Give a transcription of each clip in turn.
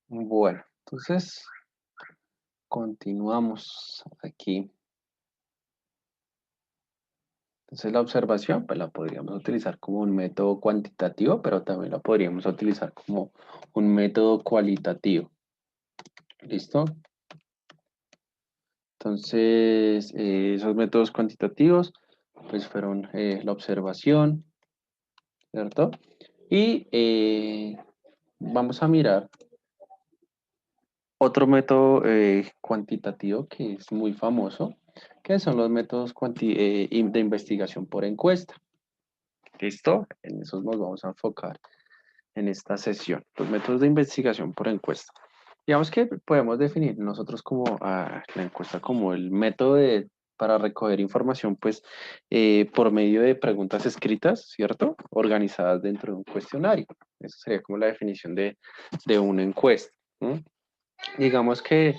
Bueno, entonces continuamos aquí. Entonces la observación, pues la podríamos utilizar como un método cuantitativo, pero también la podríamos utilizar como un método cualitativo. ¿Listo? Entonces, esos métodos cuantitativos, pues fueron la observación, ¿cierto? Y vamos a mirar otro método cuantitativo que es muy famoso, que son los métodos de investigación por encuesta. ¿Listo? En esos nos vamos a enfocar en esta sesión. Los métodos de investigación por encuesta. Digamos que podemos definir nosotros como la encuesta como el método para recoger información, pues, por medio de preguntas escritas, ¿cierto? Organizadas dentro de un cuestionario. Esa sería como la definición de una encuesta. ¿No? Digamos que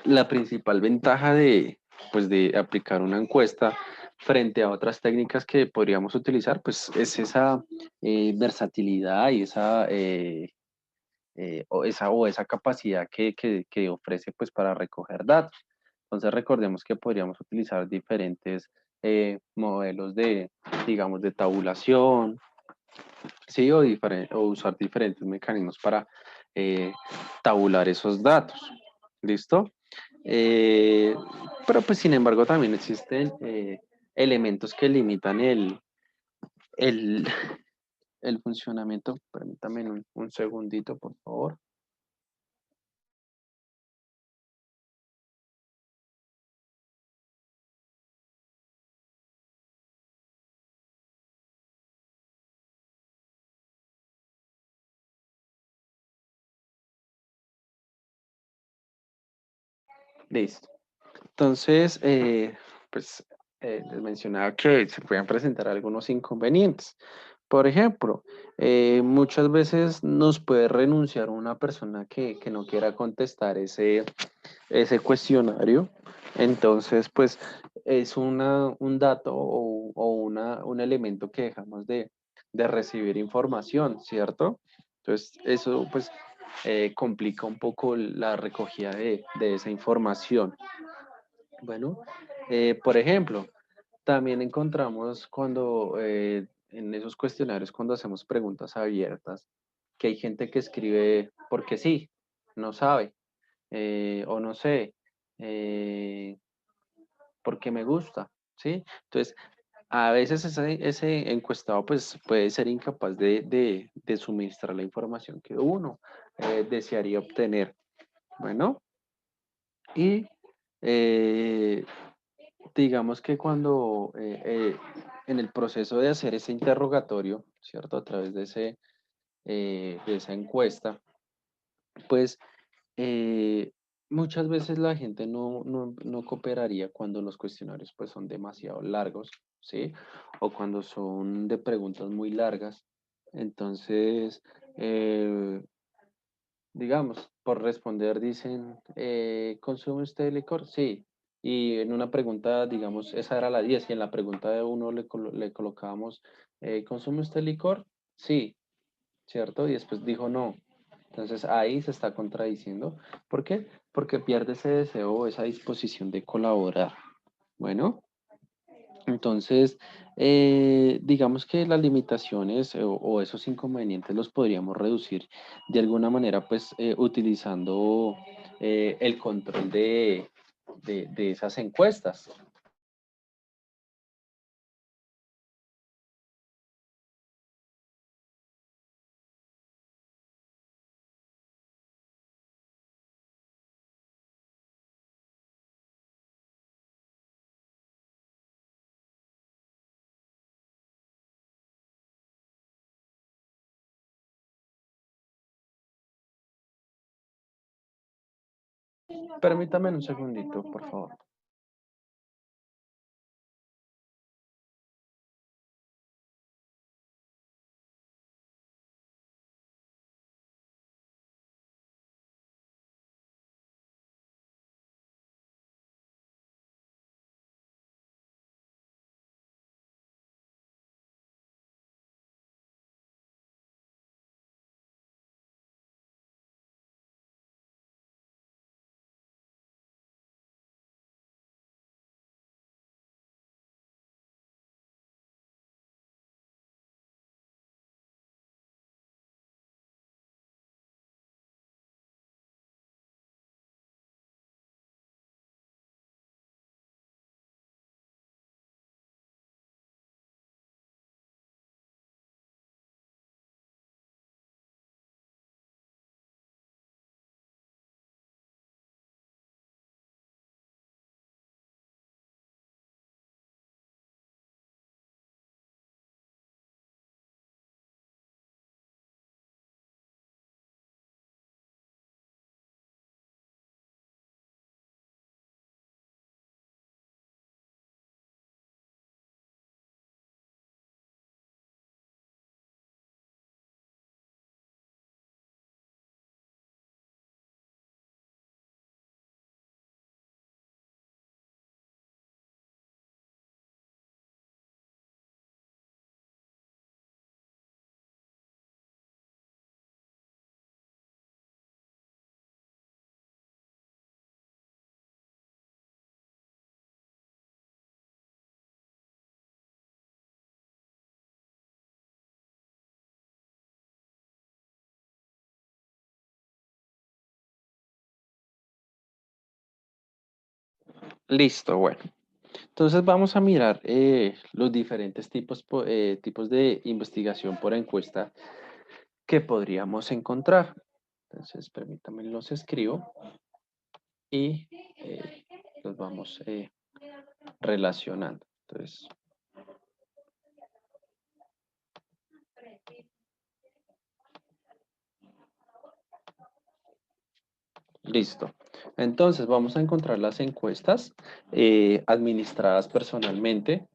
la principal ventaja pues, de aplicar una encuesta frente a otras técnicas que podríamos utilizar, pues es esa versatilidad y esa capacidad que ofrece pues, para recoger datos. Entonces recordemos que podríamos utilizar diferentes modelos digamos, de tabulación, ¿sí? O usar diferentes mecanismos para eh, tabular esos datos. ¿Listo? Eh, pero pues sin embargo también existen elementos que limitan el, el funcionamiento. Permítame un segundito, por favor. Listo. Entonces, pues les mencionaba que se pueden presentar algunos inconvenientes. Por ejemplo, muchas veces nos puede renunciar una persona que no quiera contestar ese cuestionario. Entonces, pues es un dato un elemento que dejamos de recibir información, ¿cierto? Entonces, eso pues complica un poco la recogida de esa información. Bueno, por ejemplo, también encontramos cuando en esos cuestionarios, cuando hacemos preguntas abiertas, que hay gente que escribe porque sí, no sabe, o no sé, eh, porque me gusta, ¿sí? Entonces, a veces ese encuestado pues, puede ser incapaz de suministrar la información que uno desearía obtener. Bueno, y eh, digamos que cuando en el proceso de hacer ese interrogatorio, ¿cierto? A través de esa encuesta, pues eh, muchas veces la gente no cooperaría cuando los cuestionarios pues son demasiado largos, ¿sí? O cuando son de preguntas muy largas. Entonces, eh, digamos, por responder dicen, ¿consume usted licor? Sí. Y en una pregunta, digamos, esa era la 10 y en la pregunta de uno le colocábamos, ¿consume usted licor? Sí, ¿cierto? Y después dijo no. Entonces ahí se está contradiciendo. ¿Por qué? Porque pierde ese deseo o esa disposición de colaborar. Bueno. Entonces, digamos que las limitaciones o esos inconvenientes los podríamos reducir de alguna manera, pues utilizando el control de esas encuestas. Permítame un segundito, por favor. Listo, bueno. Entonces vamos a mirar los diferentes tipos de investigación por encuesta que podríamos encontrar. Entonces, permítanme, los escribo y los vamos relacionando. Entonces, listo. Entonces, vamos a encontrar las encuestas administradas personalmente.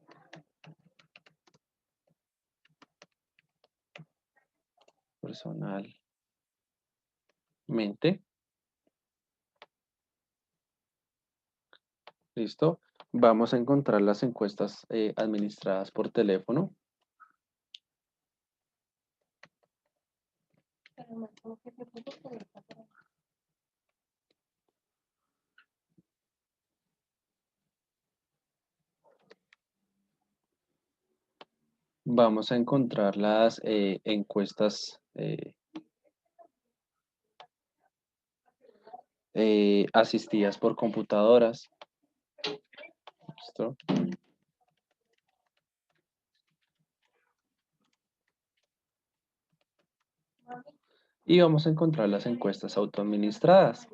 ¿Listo? Vamos a encontrar las encuestas administradas por teléfono. Vamos a encontrar las encuestas asistidas por computadoras. ¿Listo? Y vamos a encontrar las encuestas autoadministradas.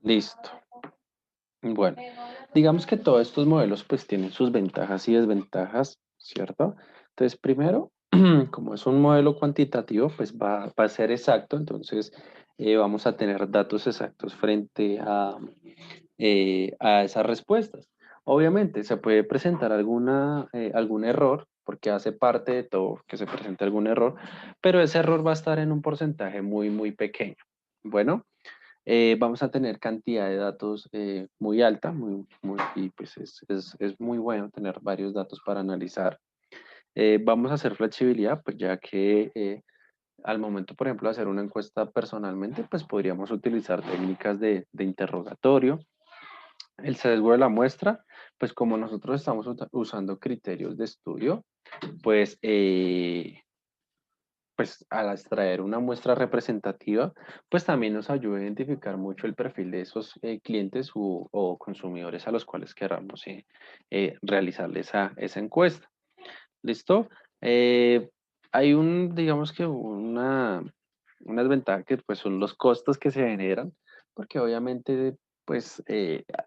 Listo. Bueno, digamos que todos estos modelos pues tienen sus ventajas y desventajas, ¿cierto? Entonces, primero, como es un modelo cuantitativo, pues va a ser exacto, entonces vamos a tener datos exactos frente a esas respuestas. Obviamente, se puede presentar algún error, porque hace parte de todo que se presente algún error, pero ese error va a estar en un porcentaje muy, muy pequeño. Bueno. Vamos a tener cantidad de datos muy alta, y pues es muy bueno tener varios datos para analizar. Vamos a hacer flexibilidad, pues ya que al momento, por ejemplo, de hacer una encuesta personalmente, pues podríamos utilizar técnicas de interrogatorio. El sesgo de la muestra, pues como nosotros estamos usando criterios de estudio, pues pues al extraer una muestra representativa, pues también nos ayuda a identificar mucho el perfil de esos clientes o consumidores a los cuales queramos realizarle esa encuesta. ¿Listo? Eh, hay digamos que una desventaja que pues son los costos que se generan, porque obviamente pues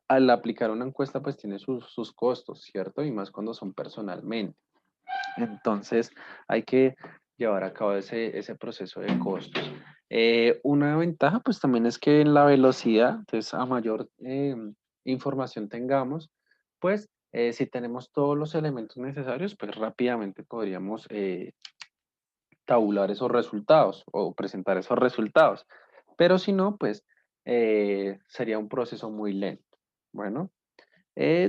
al aplicar una encuesta pues tiene sus costos, ¿cierto? Y más cuando son personalmente. Entonces, hay que llevar a cabo ese proceso de costos. Una ventaja, pues también es que en la velocidad, entonces a mayor información tengamos, pues si tenemos todos los elementos necesarios, pues rápidamente podríamos tabular esos resultados o presentar esos resultados. Pero si no, pues sería un proceso muy lento. Bueno.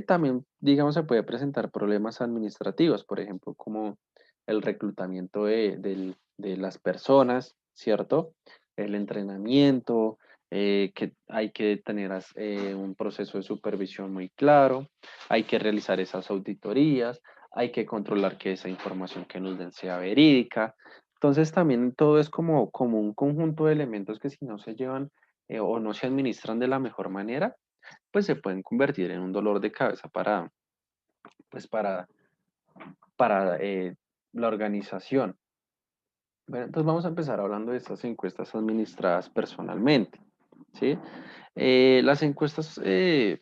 También, digamos, se puede presentar problemas administrativos, por ejemplo, como el reclutamiento de las personas, ¿cierto? El entrenamiento, que hay que tener un proceso de supervisión muy claro, hay que realizar esas auditorías, hay que controlar que esa información que nos den sea verídica. Entonces, también todo es como un conjunto de elementos que si no se llevan o no se administran de la mejor manera, pues se pueden convertir en un dolor de cabeza pues para la organización. Bueno, entonces vamos a empezar hablando de estas encuestas administradas personalmente, ¿sí? Las encuestas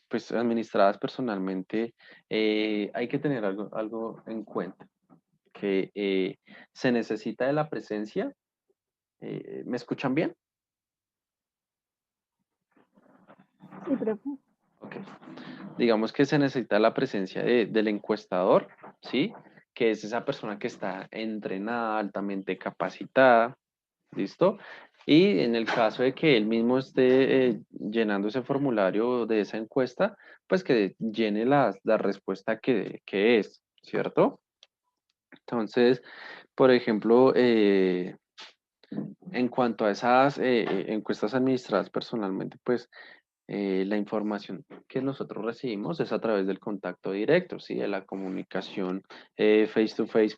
pues administradas personalmente hay que tener algo en cuenta, que se necesita de la presencia. ¿Me escuchan bien? Sí, profe. Ok. Digamos que se necesita la presencia del encuestador, ¿sí? Que es esa persona que está entrenada, altamente capacitada, ¿listo? Y en el caso de que él mismo esté llenando ese formulario de esa encuesta, pues que llene la respuesta que es, ¿cierto? Entonces, por ejemplo, en cuanto a esas encuestas administradas personalmente, pues la información que nosotros recibimos es a través del contacto directo, ¿sí? De la comunicación face to face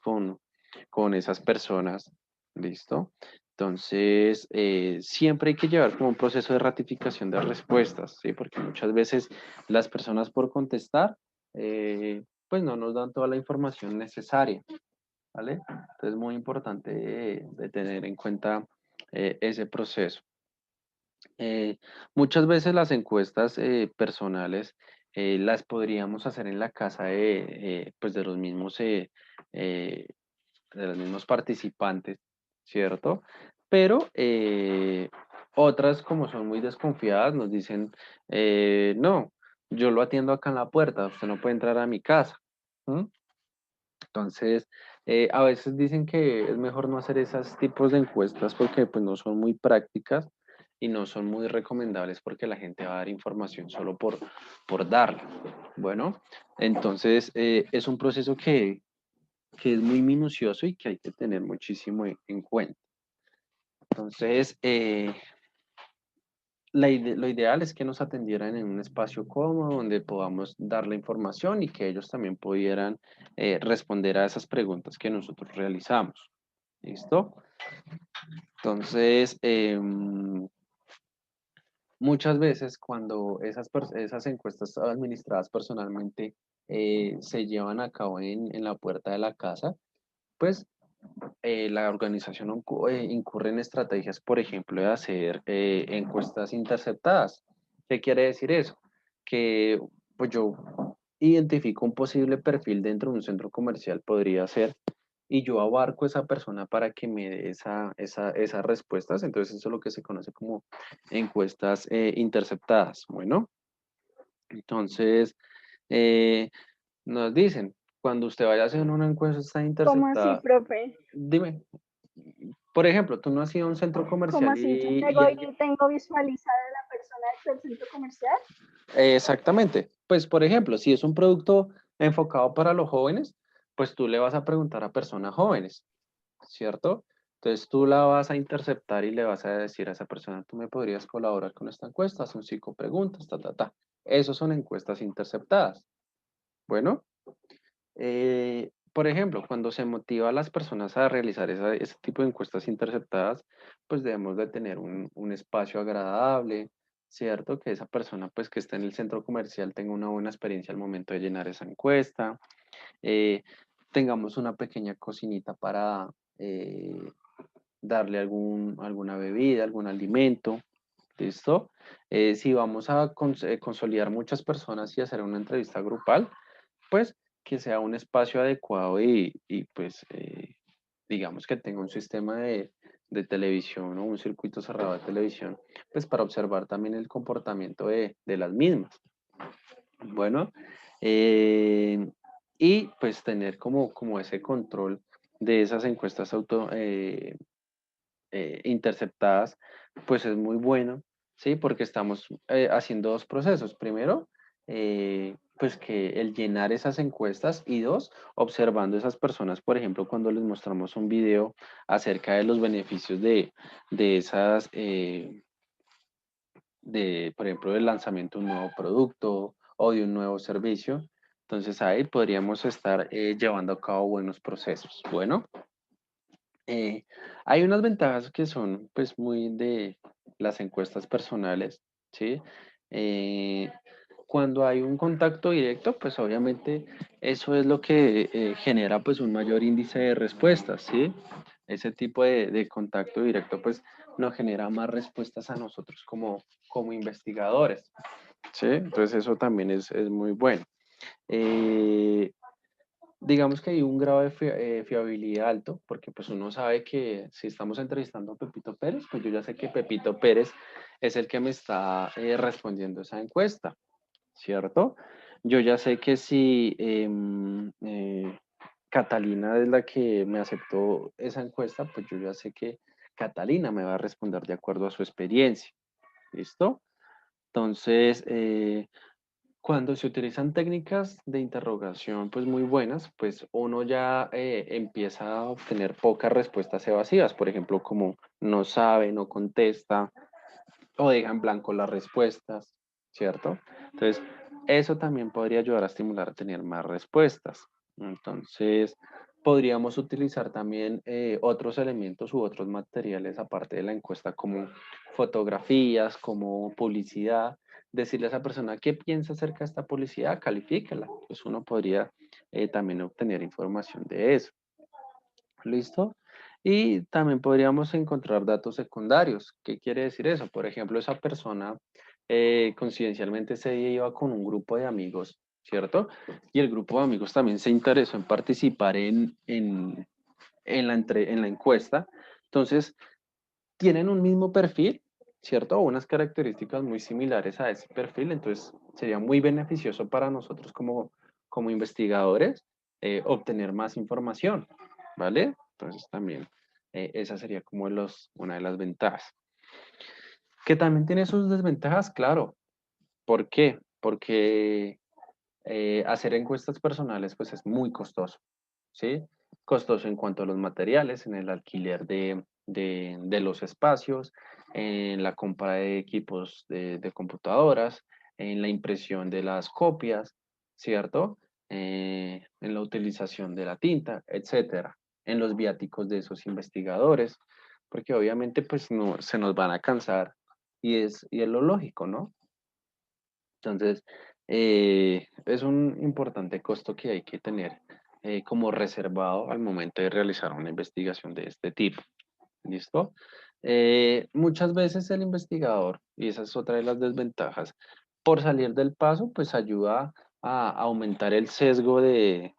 con esas personas, ¿listo? Entonces, siempre hay que llevar como un proceso de ratificación de respuestas, ¿sí? Porque muchas veces las personas por contestar, pues no nos dan toda la información necesaria, ¿vale? Entonces, es muy importante de tener en cuenta ese proceso. Eh, Muchas veces las encuestas personales las podríamos hacer en la casa pues eh, de los mismos participantes, ¿cierto? Pero otras, como son muy desconfiadas, nos dicen, no, yo lo atiendo acá en la puerta, usted no puede entrar a mi casa. ¿Mm? Entonces, a veces dicen que es mejor no hacer esos tipos de encuestas porque pues, no son muy prácticas y no son muy recomendables porque la gente va a dar información solo por darla. Bueno, entonces es un proceso que es muy minucioso y que hay que tener muchísimo en cuenta. Entonces, lo ideal es que nos atendieran en un espacio cómodo donde podamos dar la información y que ellos también pudieran responder a esas preguntas que nosotros realizamos. ¿Listo? Entonces, muchas veces cuando esas encuestas administradas personalmente se llevan a cabo en la puerta de la casa, pues la organización incurre en estrategias, por ejemplo, de hacer encuestas interceptadas. ¿Qué quiere decir eso? Que pues yo identifico un posible perfil dentro de un centro comercial, podría ser, y yo abarco a esa persona para que me dé esas respuestas. Entonces, eso es lo que se conoce como encuestas interceptadas. Bueno, entonces, eh, nos dicen, cuando usted vaya a hacer una encuesta ¿Cómo así, interceptada, profe? dime, por ejemplo, tú no has ido a un centro ¿Cómo comercial así? Yo y llego alguien... y tengo visualizada a la persona del centro comercial. Exactamente. Pues, por ejemplo, si es un producto enfocado para los jóvenes, pues tú le vas a preguntar a personas jóvenes, ¿cierto? Entonces tú la vas a interceptar y le vas a decir a esa persona, tú me podrías colaborar con esta encuesta, son 5 preguntas, ta, ta, ta. Esos son encuestas interceptadas. Bueno, por ejemplo, cuando se motiva a las personas a realizar ese tipo de encuestas interceptadas, pues debemos de tener un espacio agradable, ¿cierto? Que esa persona pues que está en el centro comercial tenga una buena experiencia al momento de llenar esa encuesta. eh, Tengamos una pequeña cocinita para darle alguna bebida, algún alimento, ¿listo? Si vamos a consolidar muchas personas y hacer una entrevista grupal, pues que sea un espacio adecuado pues digamos que tenga un sistema de televisión o un circuito cerrado de televisión, pues para observar también el comportamiento de las mismas. Bueno, eh, y pues tener como ese control de esas encuestas interceptadas, pues es muy bueno, ¿sí? Porque estamos haciendo dos procesos. Primero, pues que el llenar esas encuestas y dos, observando esas personas, por ejemplo, cuando les mostramos un video acerca de los beneficios de esas, por ejemplo, del lanzamiento de un nuevo producto o de un nuevo servicio. Entonces ahí podríamos estar llevando a cabo buenos procesos. Bueno. Eh, Hay unas ventajas que son pues muy de las encuestas personales, ¿sí? Eh, Cuando hay un contacto directo, pues obviamente eso es lo que genera pues un mayor índice de respuestas, ¿sí? Ese tipo de contacto directo pues nos genera más respuestas a nosotros como investigadores, ¿sí? Entonces eso también es muy bueno. Eh, Digamos que hay un grado de fiabilidad alto, porque pues uno sabe que si estamos entrevistando a Pepito Pérez, pues yo ya sé que Pepito Pérez es el que me está respondiendo esa encuesta, ¿cierto? Yo ya sé que si Catalina es la que me aceptó esa encuesta, pues yo ya sé que Catalina me va a responder de acuerdo a su experiencia, ¿listo? Entonces, cuando se utilizan técnicas de interrogación pues muy buenas, pues uno ya empieza a obtener pocas respuestas evasivas, por ejemplo, como no sabe, no contesta o deja en blanco las respuestas, ¿cierto? Entonces, eso también podría ayudar a estimular a tener más respuestas. Entonces, Podríamos utilizar también otros elementos u otros materiales aparte de la encuesta como fotografías, como publicidad, decirle a esa persona qué piensa acerca de esta publicidad, califícala. Pues uno podría también obtener información de eso. ¿Listo? Y también podríamos encontrar datos secundarios. ¿Qué quiere decir eso? Por ejemplo, esa persona coincidencialmente ese día iba con un grupo de amigos, ¿cierto? Y el grupo de amigos también se interesó en participar en la encuesta. Entonces, tienen un mismo perfil, ¿cierto? O unas características muy similares a ese perfil. Entonces, sería muy beneficioso para nosotros como investigadores obtener más información, ¿vale? Entonces, también esa sería como una de las ventajas. Que también tiene sus desventajas, claro. ¿Por qué? Porque hacer encuestas personales pues es muy costoso, ¿sí? Costoso en cuanto a los materiales, en el alquiler de los espacios, en la compra de equipos de computadoras, en la impresión de las copias, ¿cierto? En la utilización de la tinta, etcétera, en los viáticos de esos investigadores, porque obviamente pues no, se nos van a cansar y es lo lógico, ¿no? Entonces, es un importante costo que hay que tener como reservado al momento de realizar una investigación de este tipo. ¿Listo? Muchas veces el investigador, y esa es otra de las desventajas, por salir del paso, pues ayuda a aumentar el sesgo de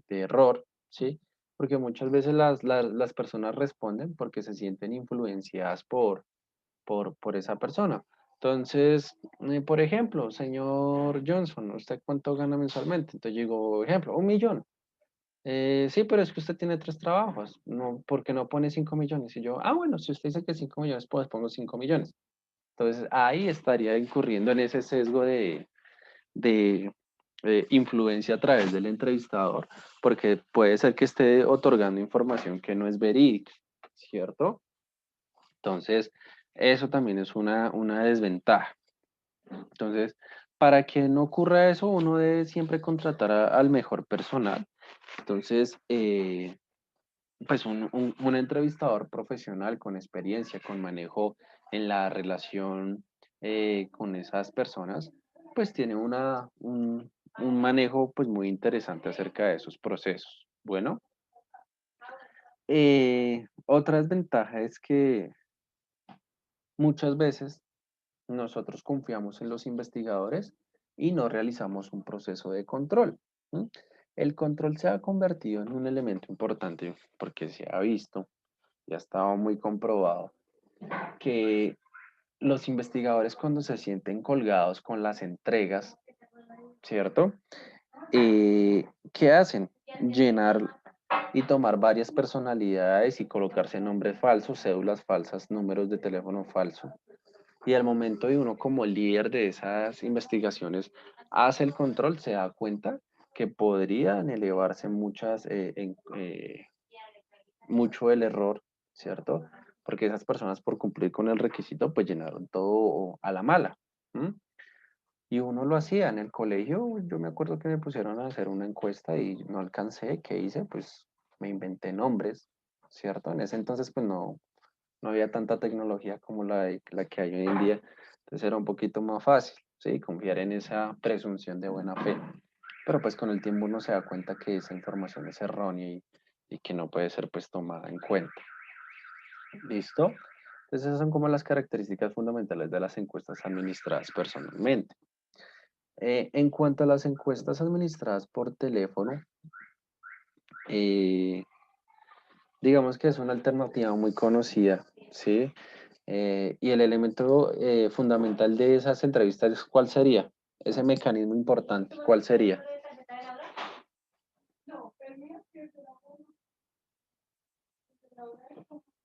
error, ¿sí? Porque muchas veces las personas responden porque se sienten influenciadas por esa persona. Entonces, por ejemplo, señor Johnson, ¿usted cuánto gana mensualmente? Entonces yo digo, ejemplo, 1 millón. Sí, pero es que usted tiene 3 trabajos, no, ¿por qué no pone 5 millones? Y yo, bueno, si usted dice que 5 millones, pues pongo 5 millones. Entonces ahí estaría incurriendo en ese sesgo de influencia a través del entrevistador, porque puede ser que esté otorgando información que no es verídica, ¿cierto? Entonces, eso también es una desventaja. Entonces, para que no ocurra eso, uno debe siempre contratar al mejor personal. Entonces, pues un entrevistador profesional con experiencia, con manejo en la relación con esas personas, pues tiene un manejo pues muy interesante acerca de esos procesos. Bueno, otra desventaja es que muchas veces nosotros confiamos en los investigadores y no realizamos un proceso de control. ¿Sí? El control se ha convertido en un elemento importante porque se ha visto, ya estaba muy comprobado, que los investigadores cuando se sienten colgados con las entregas, ¿cierto? ¿Qué hacen? Llenar y tomar varias personalidades y colocarse nombres falsos, cédulas falsas, números de teléfono falso. Y al momento de uno como líder de esas investigaciones hace el control, se da cuenta que podrían elevarse mucho el error, ¿cierto? Porque esas personas por cumplir con el requisito pues llenaron todo a la mala. ¿M? Y uno lo hacía en el colegio, yo me acuerdo que me pusieron a hacer una encuesta y no alcancé, ¿qué hice? Pues me inventé nombres, ¿cierto? En ese entonces pues no había tanta tecnología como la que hay hoy en día, entonces era un poquito más fácil, ¿sí? Confiar en esa presunción de buena fe. Pero pues con el tiempo uno se da cuenta que esa información es errónea y que no puede ser pues tomada en cuenta. ¿Listo? Entonces esas son como las características fundamentales de las encuestas administradas personalmente. En cuanto a las encuestas administradas por teléfono, eh, digamos que es una alternativa muy conocida, ¿sí? Y el elemento fundamental de esas entrevistas, ¿cuál sería? Ese mecanismo importante, ¿cuál sería?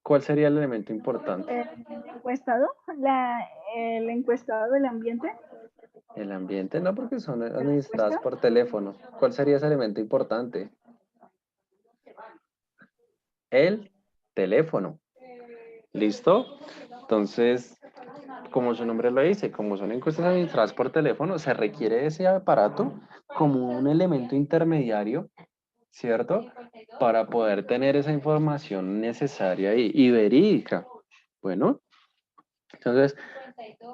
¿Cuál sería el elemento importante? El encuestado, el encuestado del ambiente El ambiente, no, porque son de la administradas encuesta. por teléfono. ¿Cuál sería ese elemento importante? El teléfono. ¿Listo? Entonces, como su nombre lo dice, como son encuestas administradas por teléfono, se requiere ese aparato como un elemento intermediario, ¿cierto? para poder tener esa información necesaria y verídica. Bueno, entonces,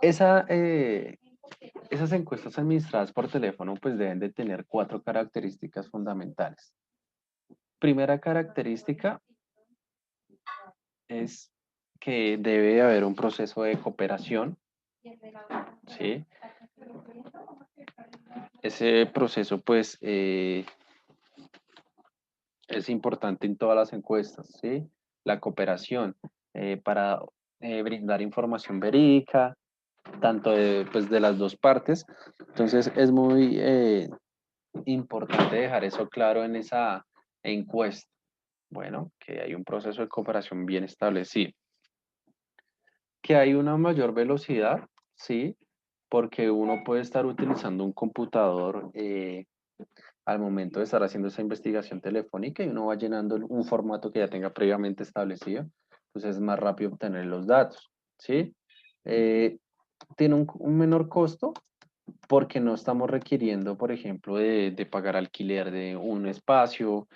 esa, esas encuestas administradas por teléfono pues deben de tener 4 características fundamentales. Primera característica es que debe haber un proceso de cooperación, ¿sí? Ese proceso pues es importante en todas las encuestas, ¿sí? La cooperación para brindar información verídica, tanto pues, de las dos partes. Entonces es muy importante dejar eso claro en esa encuesta. Bueno, que hay un proceso de cooperación bien establecido. Que hay una mayor velocidad, sí, porque uno puede estar utilizando un computador al momento de estar haciendo esa investigación telefónica y uno va llenando un formato que ya tenga previamente establecido, entonces es más rápido obtener los datos, ¿sí? Tiene un menor costo porque no estamos requiriendo, por ejemplo, de pagar alquiler de un espacio,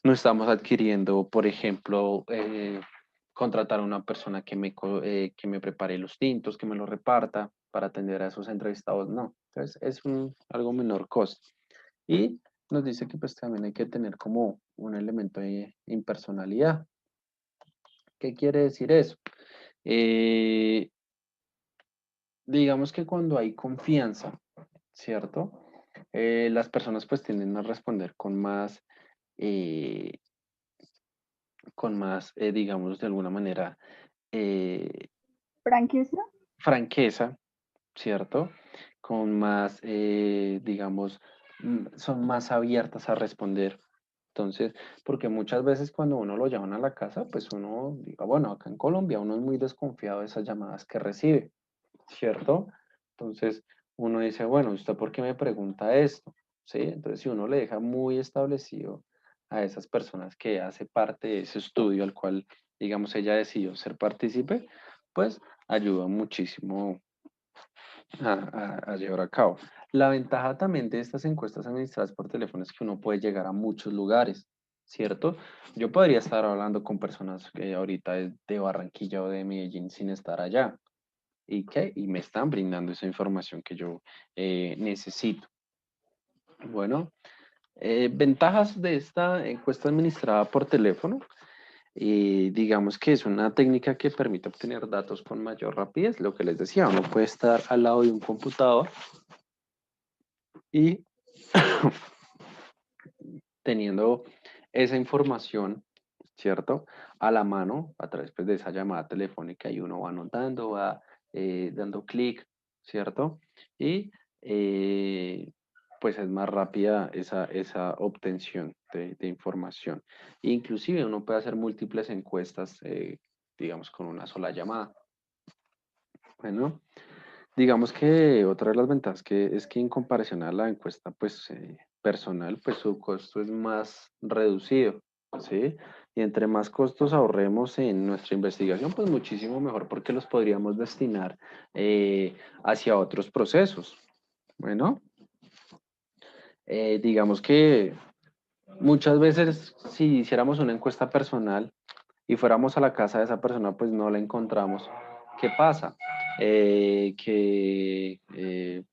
no estamos adquiriendo, por ejemplo, contratar a una persona que me prepare los tintos, que me los reparta para atender a esos entrevistados, no. Entonces, es algo menor costo. Y nos dice que pues también hay que tener como un elemento de impersonalidad. ¿Qué quiere decir eso? Eh, digamos que cuando hay confianza, ¿cierto? Las personas pues tienden a responder eh, digamos, de alguna manera, eh, ¿Franquicia? franqueza, ¿cierto? Con más, digamos, son más abiertas a responder. Entonces, porque muchas veces cuando uno lo llaman a la casa, pues uno diga, bueno, acá en Colombia uno es muy desconfiado de esas llamadas que recibe, ¿cierto? Entonces, uno dice, bueno, ¿usted por qué me pregunta esto? ¿Sí? Entonces, si uno le deja muy establecido a esas personas que hace parte de ese estudio al cual, digamos, ella decidió ser partícipe, pues ayuda muchísimo a llevar a cabo. La ventaja también de estas encuestas administradas por teléfono es que uno puede llegar a muchos lugares, ¿cierto? Yo podría estar hablando con personas que ahorita es de Barranquilla o de Medellín sin estar allá. ¿Y qué? Y me están brindando esa información que yo necesito. Bueno, ventajas de esta encuesta administrada por teléfono. Digamos que es una técnica que permite obtener datos con mayor rapidez. Lo que les decía, uno puede estar al lado de un computador y teniendo esa información, ¿cierto? A la mano, a través pues, de esa llamada telefónica y uno va anotando, va dando clic, ¿cierto? Y pues es más rápida esa obtención de información. Inclusive uno puede hacer múltiples encuestas, digamos, con una sola llamada. Bueno, digamos que otra de las ventajas es que en comparación a la encuesta pues, personal, pues su costo es más reducido, ¿sí? Y entre más costos ahorremos en nuestra investigación, pues muchísimo mejor porque los podríamos destinar hacia otros procesos. Bueno, digamos que muchas veces si hiciéramos una encuesta personal y fuéramos a la casa de esa persona, pues no la encontramos. ¿Qué pasa? Que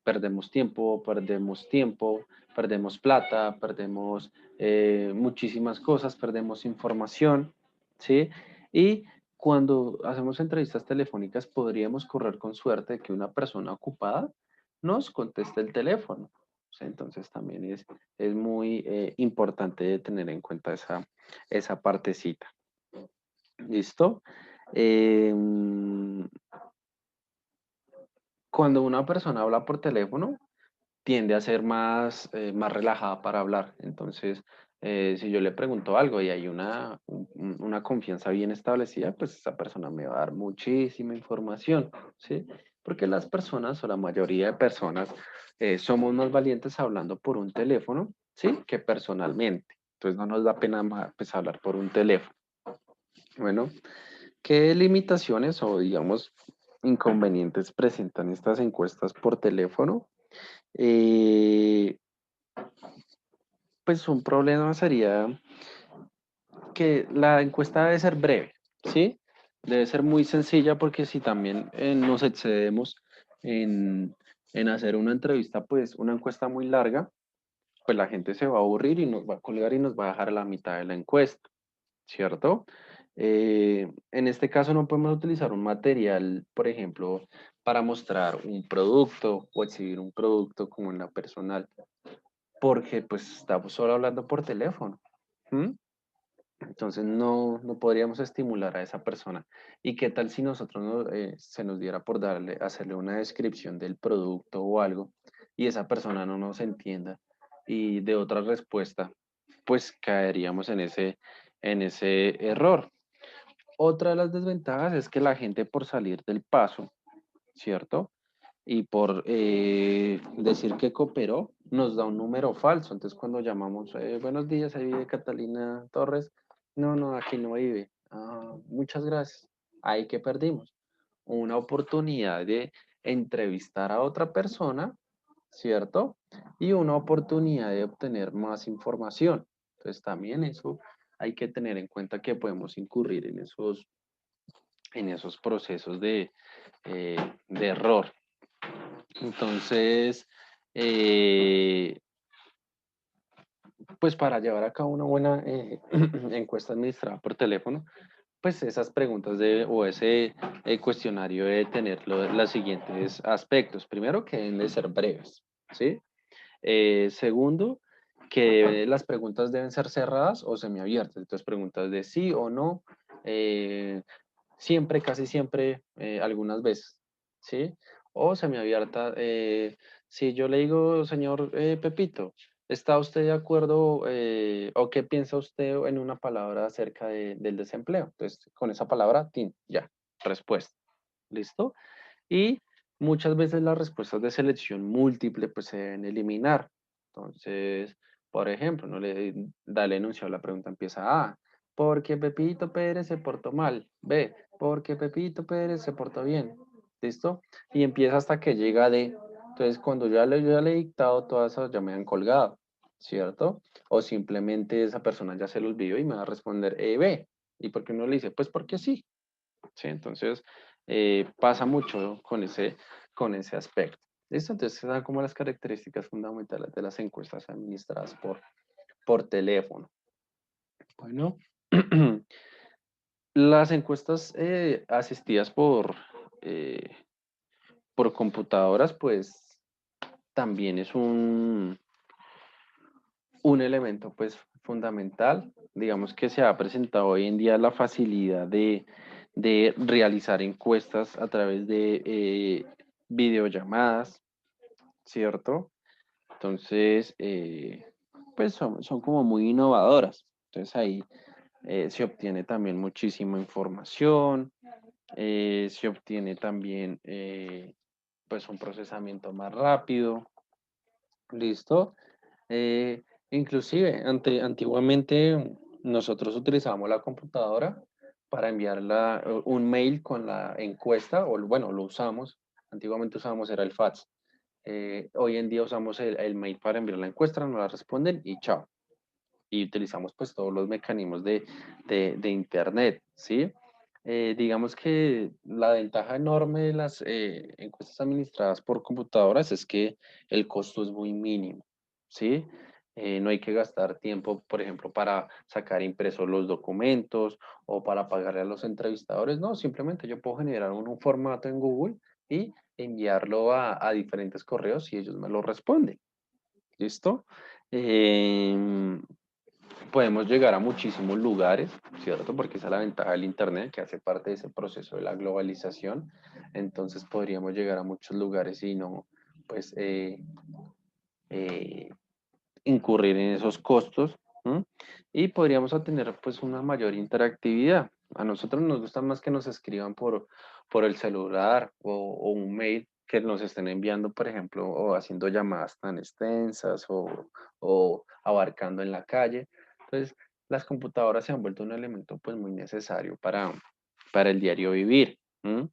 perdemos tiempo, perdemos plata, perdemos muchísimas cosas, perdemos información, ¿sí? Y cuando hacemos entrevistas telefónicas, podríamos correr con suerte de que una persona ocupada nos conteste el teléfono. O sea, entonces también es muy importante tener en cuenta esa partecita. ¿Listo? Cuando una persona habla por teléfono, tiende a ser más relajada para hablar. Entonces, si yo le pregunto algo y hay una confianza bien establecida, pues esa persona me va a dar muchísima información, ¿sí? Porque las personas o la mayoría de personas somos más valientes hablando por un teléfono, ¿sí? Que personalmente. Entonces no nos da pena más, pues, hablar por un teléfono. Bueno, ¿qué limitaciones o digamos inconvenientes presentan estas encuestas por teléfono? Eh, pues un problema sería que la encuesta debe ser breve, ¿sí? Debe ser muy sencilla porque si también nos excedemos en hacer una entrevista, pues una encuesta muy larga, pues la gente se va a aburrir y nos va a colgar y nos va a dejar a la mitad de la encuesta, ¿cierto? En este caso no podemos utilizar un material, por ejemplo, para mostrar un producto o exhibir un producto como en la personal, porque pues estamos solo hablando por teléfono. ¿M? Entonces no podríamos estimular a esa persona. ¿Y qué tal si nosotros se nos diera por hacerle una descripción del producto o algo y esa persona no nos entienda y de otra respuesta, pues caeríamos en ese error. Otra de las desventajas es que la gente por salir del paso, ¿cierto? Y por decir que cooperó, nos da un número falso. Entonces, cuando llamamos, buenos días, ahí vive Catalina Torres. No, no, aquí no vive. Ah, muchas gracias. Ahí que perdimos. Una oportunidad de entrevistar a otra persona, ¿cierto? Y una oportunidad de obtener más información. Entonces, también eso hay que tener en cuenta que podemos incurrir en esos procesos de error. Entonces, eh, pues para llevar a cabo una buena encuesta administrada por teléfono, pues esas preguntas o ese cuestionario debe tener los siguientes aspectos. Primero, que deben de ser breves, ¿sí? Segundo, que las preguntas deben ser cerradas o semiabiertas. Entonces, preguntas de sí o no, eh, siempre, casi siempre, algunas veces, ¿sí? O semiabierta, si yo le digo, señor Pepito, ¿está usted de acuerdo o qué piensa usted en una palabra acerca del desempleo? Entonces, con esa palabra, tin, ya, respuesta, ¿listo? Y muchas veces las respuestas de selección múltiple pues se deben eliminar. Entonces, por ejemplo, no le da el enunciado, la pregunta empieza A, porque Pepito Pérez se portó mal. B, porque Pepito Pérez se portó bien. ¿Listo? Y empieza hasta que llega a D. Entonces, cuando yo ya le he dictado todas esas, ya me han colgado, ¿cierto? O simplemente esa persona ya se lo olvidó y me va a responder B. ¿Y por qué no le dice? Pues porque sí. ¿Sí? Entonces, pasa mucho con ese aspecto. ¿Listo? Entonces, esas son como las características fundamentales de las encuestas administradas por teléfono. Bueno, las encuestas asistidas eh, por computadoras, pues también es un elemento pues fundamental. Digamos que se ha presentado hoy en día la facilidad de realizar encuestas a través de videollamadas, ¿cierto? Entonces, pues son como muy innovadoras. Entonces ahí se obtiene también muchísima información, se obtiene también pues un procesamiento más rápido, ¿listo? Eh, inclusive, antiguamente nosotros utilizábamos la computadora para enviar un mail con la encuesta, o bueno, lo usamos, antiguamente usábamos era el fax. Hoy en día usamos el mail para enviar la encuesta, nos la responden y chao. Y utilizamos pues todos los mecanismos de Internet, ¿sí? Digamos que la ventaja enorme de las encuestas administradas por computadoras es que el costo es muy mínimo, ¿sí? No hay que gastar tiempo, por ejemplo, para sacar impresos los documentos o para pagarle a los entrevistadores. No, simplemente yo puedo generar un formato en Google y enviarlo a diferentes correos y ellos me lo responden. ¿Listo? Em, Podemos llegar a muchísimos lugares, ¿cierto? Porque esa es la ventaja del Internet, que hace parte de ese proceso de la globalización. Entonces podríamos llegar a muchos lugares y no, pues, eh, incurrir en esos costos. ¿M? Y podríamos obtener, pues, una mayor interactividad. A nosotros nos gusta más que nos escriban por el celular o un mail que nos estén enviando, por ejemplo, o haciendo llamadas tan extensas o abarcando en la calle. Entonces, las computadoras se han vuelto un elemento pues muy necesario para el diario vivir. ¿M?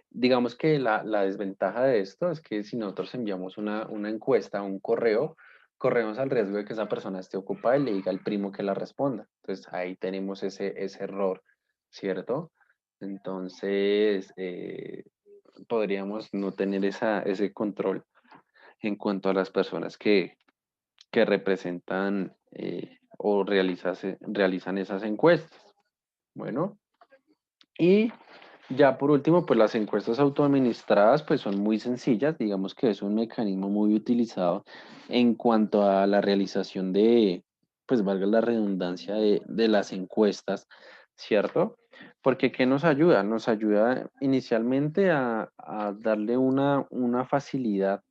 Digamos que la desventaja de esto es que si nosotros enviamos una encuesta, un correo, corremos el riesgo de que esa persona esté ocupada y le diga al primo que la responda. Entonces ahí tenemos ese error, ¿cierto? Entonces podríamos no tener ese control en cuanto a las personas que representan o realizan esas encuestas. Bueno, y ya por último, pues las encuestas autoadministradas pues son muy sencillas, digamos que es un mecanismo muy utilizado en cuanto a la realización de, pues valga la redundancia, de las encuestas, ¿cierto? Porque ¿qué nos ayuda? Nos ayuda inicialmente a darle una facilidad,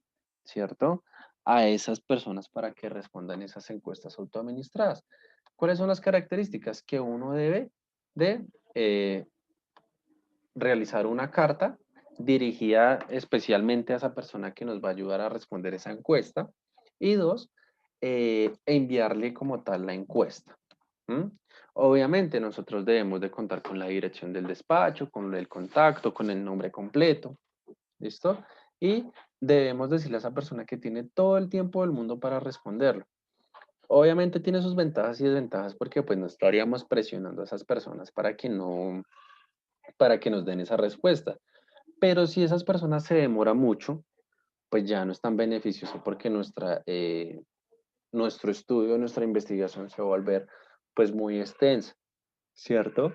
¿cierto? A esas personas para que respondan esas encuestas autoadministradas. ¿Cuáles son las características que uno debe de realizar una carta dirigida especialmente a esa persona que nos va a ayudar a responder esa encuesta? Y dos, enviarle como tal la encuesta. ¿Mm? Obviamente nosotros debemos de contar con la dirección del despacho, con el contacto, con el nombre completo, ¿listo? Y debemos decirle a esa persona que tiene todo el tiempo del mundo para responderlo. Obviamente tiene sus ventajas y desventajas porque pues no estaríamos presionando a esas personas para que nos den esa respuesta. Pero si esas personas se demoran mucho, pues ya no es tan beneficioso porque nuestro estudio, nuestra investigación se va a volver pues muy extensa, ¿cierto?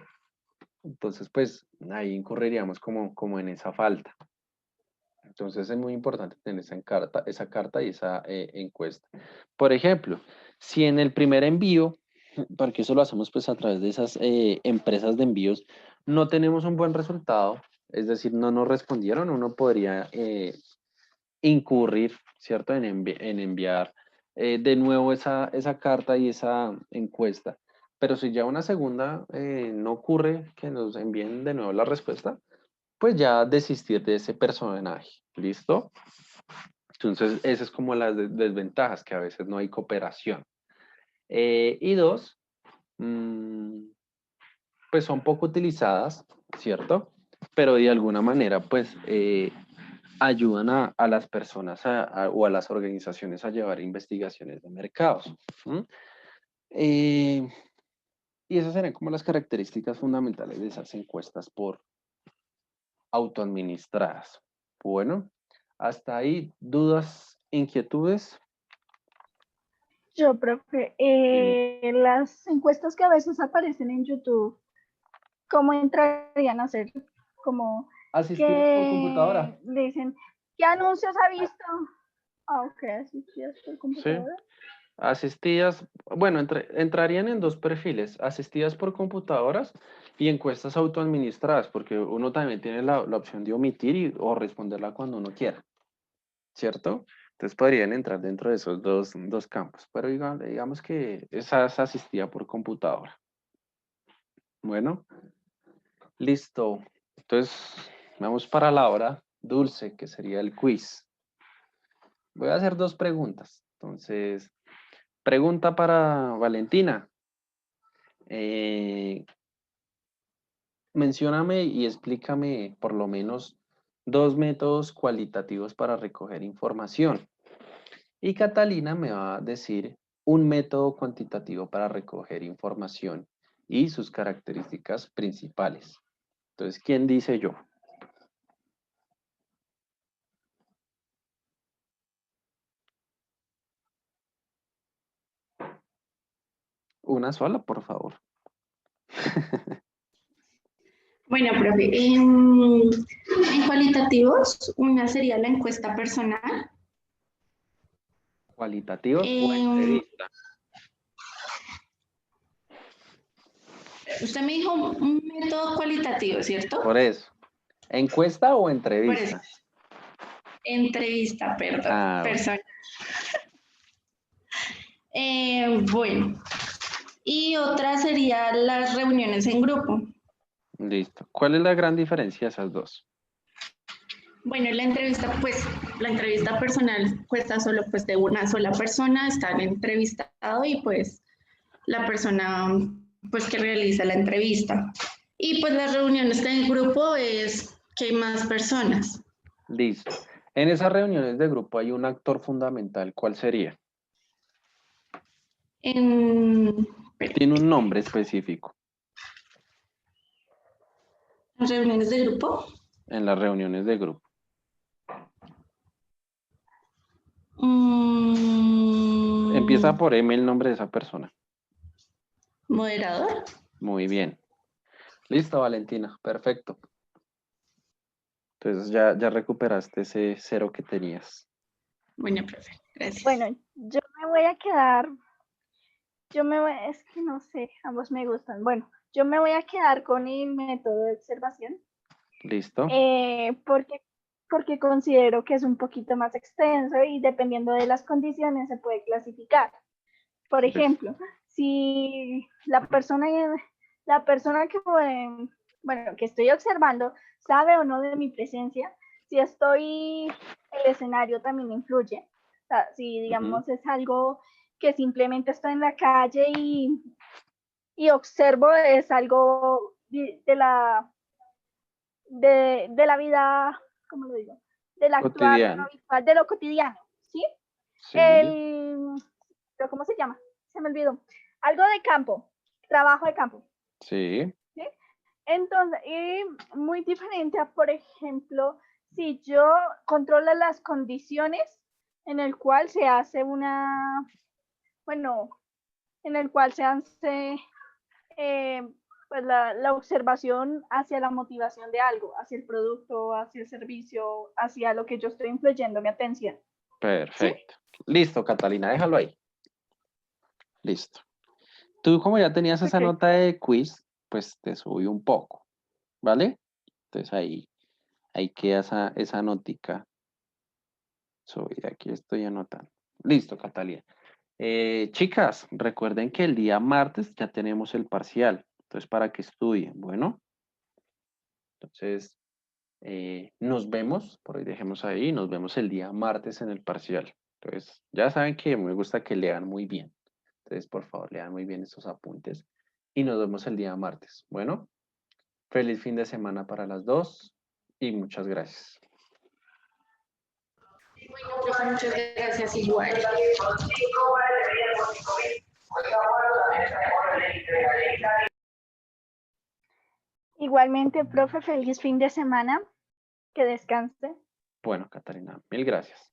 Entonces pues ahí incurriríamos como en esa falta. Entonces es muy importante tener esa carta y esa encuesta. Por ejemplo, si en el primer envío, porque eso lo hacemos pues a través de esas empresas de envíos, no tenemos un buen resultado, es decir, no nos respondieron, uno podría incurrir, ¿cierto? En enviar de nuevo esa carta y esa encuesta. Pero si ya una segunda no ocurre que nos envíen de nuevo la respuesta, pues ya desistir de ese personaje, ¿listo? Entonces, esa es como las desventajas, que a veces no hay cooperación. Y dos, pues son poco utilizadas, ¿cierto? Pero de alguna manera, pues, ayudan a las personas o a las organizaciones a llevar investigaciones de mercados. ¿M? Y esas serían como las características fundamentales de esas encuestas por autoadministradas. Bueno, hasta ahí, dudas, inquietudes. Profe, Sí. las encuestas que a veces aparecen en YouTube, ¿cómo entrarían a ser? Como Asistidas por computadora. que dicen, ¿qué anuncios ha visto? Ah, ok, asistidas por Sí. computadora. Asistidas, bueno, entrarían en dos perfiles, asistidas por computadoras y encuestas autoadministradas, porque uno también tiene la opción de omitir o responderla cuando uno quiera, ¿cierto? Entonces podrían entrar dentro de esos dos campos, pero digamos que esa es asistida por computadora. Bueno, listo. Entonces, vamos para la hora dulce, que sería el quiz. Voy a hacer dos preguntas. Entonces, pregunta para Valentina. Eh, Mencióname y explícame por lo menos dos métodos cualitativos para recoger información. Y Catalina me va a decir un método cuantitativo para recoger información y sus características principales. Entonces, ¿quién dice yo? Una sola, por favor. Bueno, profe, en cualitativos, una sería la encuesta personal. ¿Cualitativos o Em, entrevista? Usted me dijo un método cualitativo, ¿cierto? Por eso. ¿Encuesta o Por eso, entrevista? entrevista, perdón, Ah, bueno. personal. Bueno, y otra sería las reuniones en grupo. Listo. ¿Cuál es la gran diferencia de esas dos? Bueno, la entrevista personal cuesta solo pues de una sola persona estar entrevistado y pues la persona pues que realiza la entrevista. Y pues las reuniones en grupo es que hay más personas. Listo. En esas reuniones de grupo hay un actor fundamental. ¿Cuál sería? En Tiene un nombre específico reuniones de grupo. en las reuniones de grupo. Empieza por M el nombre de esa persona. Moderador. Muy bien. Listo, Valentina. Perfecto. Entonces ya recuperaste ese 0 que tenías. Bueno, profe, gracias. Bueno, yo me voy a quedar, es que no sé, ambos me gustan. Bueno, yo me voy a quedar con el método de observación. Listo. Porque considero que es un poquito más extenso y dependiendo de las condiciones se puede clasificar. Por ejemplo, si la persona que, bueno, que estoy observando sabe o no de mi presencia, si estoy, el escenario también influye. O sea, si digamos es algo que simplemente estoy en la calle y observo, es algo de la vida, ¿cómo lo digo? Del actuar, de lo Cotidiano. habitual, de lo cotidiano, ¿sí? Sí. ¿Cómo se llama? Se me olvidó. Algo de campo, trabajo de campo. Sí. ¿Sí? Entonces, muy diferente a, por ejemplo, si yo controlo las condiciones en el cual se hace en el cual se hace pues la observación hacia la motivación de algo, hacia el producto, hacia el servicio, hacia lo que yo estoy influyendo mi atención. Perfecto. ¿Sí? Listo, Catalina, déjalo ahí. Listo. Tú como ya tenías esa nota de quiz, pues te subí un poco, ¿vale? Entonces ahí queda esa notica. Aquí estoy anotando. Listo, Catalina. Chicas, recuerden que el día martes ya tenemos el parcial. Entonces, para que estudien, bueno. Entonces, nos vemos, por ahí dejemos ahí, nos vemos el día martes en el parcial. Entonces, ya saben que me gusta que lean muy bien. Entonces, por favor, lean muy bien estos apuntes. Y nos vemos el día martes. Bueno, feliz fin de semana para las dos y muchas gracias. Bueno, profe, muchas gracias igual. Igualmente, profe, feliz fin de semana, que descanse. Bueno, Catalina, mil gracias.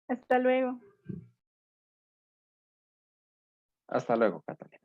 Hasta luego. Hasta luego, Catalina.